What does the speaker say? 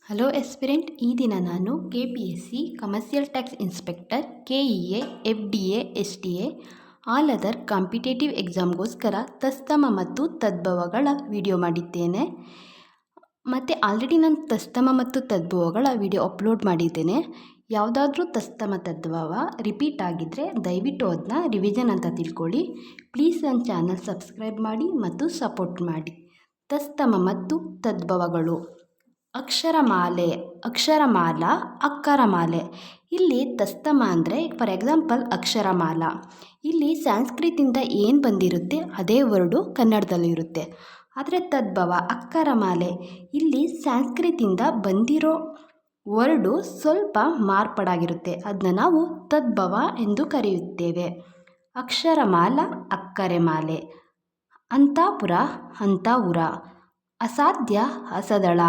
Hello ಎಸ್ಪಿರೆಂಟ್, ಈ ದಿನ ನಾನು KPSC commercial tax inspector, KEA, FDA, STA all other competitive ಎಕ್ಸಾಮ್ಗೋಸ್ಕರ ತಸ್ತಮ ಮತ್ತು ತದ್ಭವಗಳ ವಿಡಿಯೋ ಮಾಡಿದ್ದೇನೆ. ಮತ್ತು ಆಲ್ರೆಡಿ ನಾನು ತಸ್ತಮ ಮತ್ತು ತದ್ಭವಗಳ ವಿಡಿಯೋ ಅಪ್ಲೋಡ್ ಮಾಡಿದ್ದೇನೆ. ಯಾವುದಾದ್ರೂ ತಸ್ತಮ ತದ್ಭವ ರಿಪೀಟ್ ಆಗಿದ್ದರೆ ದಯವಿಟ್ಟು ಅದನ್ನ ರಿವಿಷನ್ ಅಂತ ತಿಳ್ಕೊಳ್ಳಿ. ಪ್ಲೀಸ್ ನನ್ನ ಚಾನಲ್ ಸಬ್ಸ್ಕ್ರೈಬ್ ಮಾಡಿ ಮತ್ತು ಸಪೋರ್ಟ್ ಮಾಡಿ. ತಸ್ತಮ ಮತ್ತು ತದ್ಭವಗಳು: ಅಕ್ಷರಮಾಲಾ, ಅಕ್ಕರಮಾಲೆ. ಇಲ್ಲಿ ತಸ್ತಮ ಅಂದರೆ ಫಾರ್ ಎಕ್ಸಾಂಪಲ್ ಅಕ್ಷರಮಾಲಾ. ಇಲ್ಲಿ ಸಂಸ್ಕೃತಿಂದ ಏನು ಬಂದಿರುತ್ತೆ ಅದೇ ವರ್ಡು ಕನ್ನಡದಲ್ಲೂ ಇರುತ್ತೆ. ಆದರೆ ತದ್ಭವ ಅಕ್ಕರಮಾಲೆ, ಇಲ್ಲಿ ಸಂಸ್ಕೃತಿಂದ ಬಂದಿರೋ ವರ್ಡು ಸ್ವಲ್ಪ ಮಾರ್ಪಾಡಾಗಿರುತ್ತೆ. ಅದನ್ನ ನಾವು ತದ್ಭವ ಎಂದು ಕರೆಯುತ್ತೇವೆ. ಅಕ್ಷರಮಾಲಾ, ಅಕ್ಕರೆಮಾಲೆ. ಅಂತಃಪುರ, ಅಂತಃಪುರ. ಅಸಾಧ್ಯ, ಅಸದಳ.